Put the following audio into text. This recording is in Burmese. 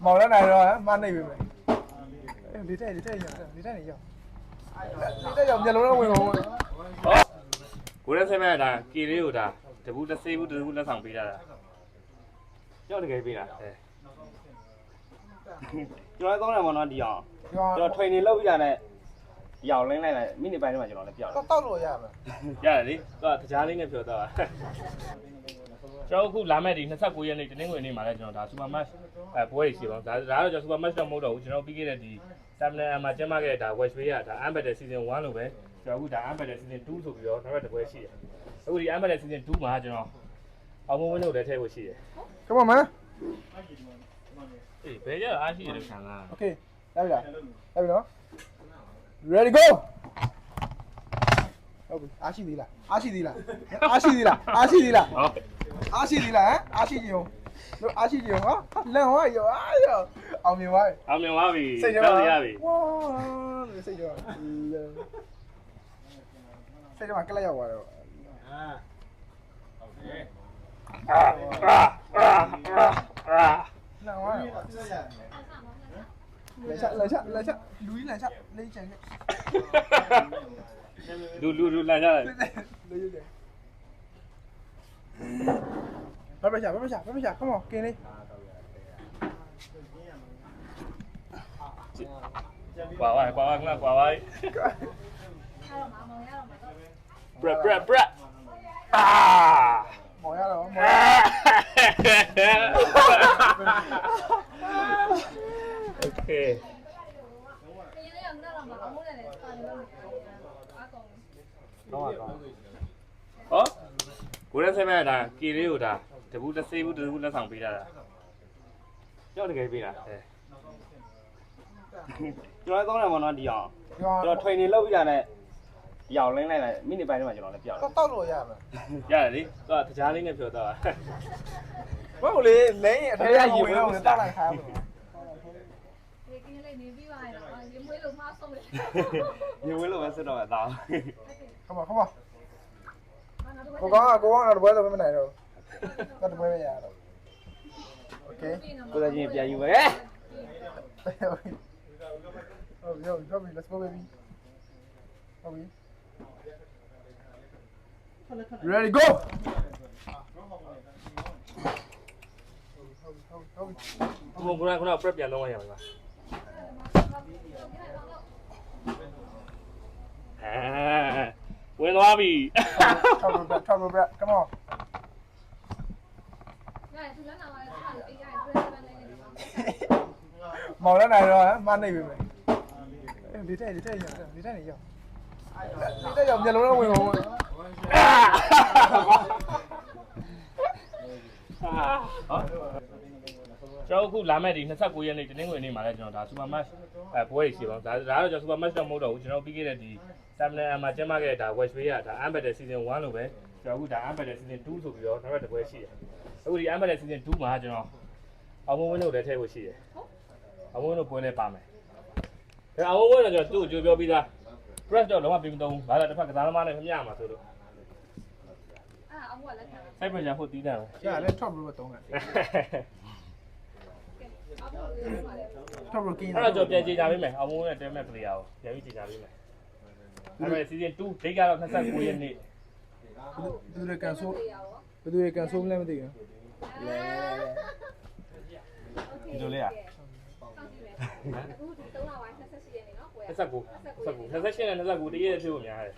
မောင်လည်းနိုင်တော့မနှိပ်ပြီမယ်ဒီတဲ့ရောက်မျက်လုံးတော့ဝင်ကုန်ကိုရဲဆဲမဲ့ဒါကီလေးကိုဒါတပူတစ်စေးဘူးတပူလက်ဆောင်ပေးတာကြောက်တကယ်ပေးတာကျွန်တော်သုံးတယ်မနော်ဒီအောင်ကျွန်တော် training လုပ်ပြီးတာနဲ့ဒီအောင်လင်းလိုက်မိနစ်ပိုင်းထဲမှာကျွန်တော်လည်းပြောက်တယ်တောက်လို့ရမှာရတယ်လေသူကတကြားလေးနဲ့ဖြောတော့ကျွန်တော်အခုလာမဲ့ဒီ29ရက်နေ့တနင်္ဂနွေနေ့မှာလည်းကျွန်တော်ဒါ super match ပွဲရှိပါဒါတော့ကျွန်တော် super match တော့မဟုတ်တော့ဘူးကျွန်တော်ပြီးခဲ့တဲ့ဒီ terminal မှာကျင်းပခဲ့တဲ့ဒါ West Bay ကဒါ Unbedded season 1လို့ပဲကျွန်တော်အခုဒါ Unbedded season 2ဆိုပြီးတော့နောက်တစ်ပွဲရှိတယ်အခုဒီ Unbedded season 2မှာကျွန်တော်အောင်မဝင်းလို့လည်းထည့်ဖို့ရှိတယ် Come on man အေးဘယ်ကြအားရှိရတဲ့ခံလား Okay လာပြီနော် Ready go ဟုတ်ပြီအားရှိသေးလားအားရှိသေးလားအားရှိသေးလားအားရှိသေးလားဟမ်အားရှိကြုံတို့အားရှိကြုံဟာလန့်ဟောရောအောင်မြင်သွားပြီစိတ်ကြောက်ရပြီဝါစိတ်ကြောက်ကလက်ရောက်သွားတော့လန့်ဟော来下，录音来下，来讲个。录来下来。慢慢下，come on，给你。挂歪，bra，啊！冇呀了。Okay. ဟောကိုရဲဆဲမဲ့ဒါကီလေးကိုဒါတပူတစ်စေးဘူးတပူလက်ဆောင်ပေးတာကြောက်တကယ်ပေးတာကျွန်တော်သုံးတယ်မနော်ဒီအောင်ကျွန်တော် training လုပ်ပြီးတာနဲ့ဒီအောင်လင်းလိုက်မိနစ်ပိုင်းထဲမှာကျွန်တော်လည်းပြောက်တယ်တောက်လို့ရမှာရတယ်လေသူကတကြားလေးနဲ့ဖြောတော့ဟုတ်လေလိမ့်အထဲကရေဝင်တော့တောက်လိုက်ခါမှာနေပြီးပါရဲ့တော့ရေမွေးလို့မှားဆုံးတယ်ရေဝဲလို့ပဲစစ်တော့အသားcome on ကိုကတော့ဘယ်တော့မနိုင်တော့တော့ဘယ်ရတော့ okay ကိုယ်ချင်းပြန်ယူပဲဟုတ်ပြီ let's go baby ဟုတ်ပြီ ready go ဟုတ်ခုန prep ပြန်လုံးရရမှာဝင်သွားပြီ Top bro come on မောင်လည်းနိုင်တော့မနှိပ်ပြီမယ်ဒီတဲ့ရောက်မျက်လုံးတော့ဝင်ကုန်ကျွန်တော်အခုလာမဲ့ဒီ29ရက်နေ့တနင်္ဂနွေနေ့မှာလည်းကျွန်တော်ဒါ super match ပွဲရှိပါဒါတော့ကျွန်တော် super match တော့မဟုတ်တော့ဘူးကျွန်တော်ပြီးခဲ့တဲ့ဒီ terminal မှာကျင်းပခဲ့တဲ့ဒါ West Bay ကဒါ Unbedded season 1လို့ပဲကျွန်တော်အခုဒါ Unbedded season 2ဆိုပြီးတော့နောက်တစ်ပွဲရှိတယ်အခုဒီ Unbedded season 2မှာကျွန်တော်အောင်မဝင်းလို့လည်းထည့်ဖို့ရှိတယ်အောင်မဝင်းလို့ပွဲလဲပါမယ်အောင်မဝင်းတော့ကျွန်တော်သူ့ကိုကြိုးပြောပြီးသား press တော့လုံးဝပြင်မသုံးဘူးဘာလို့တစ်ဖက်ကစားသမားနဲ့မမျှမှာဆိုလို့အောင်ကလက်ခံစိုက်ပညာဖို့တီးတယ်ကျလဲ top bro တုံးတယ် top bro ကင်းအဲ့တော့ကျွန်တော်ပြန်ကြေညာပေးမယ်အောင်မဝင်းနဲ့တဲမဲ့ player ကိုပြန်ပြီးကြေညာပေးမယ်အဲ့ဒါ season 2 date ကတော့29ရက်နေ့ဘယ်သူကန်ဆိုးလဲမသိဘူးဒီလိုလေးอ่ะအခု3လပိုင်း28ရက်နေ့နော်ကိုရ29နဲ့29တရက်ဖြစ်ဖို့များတယ်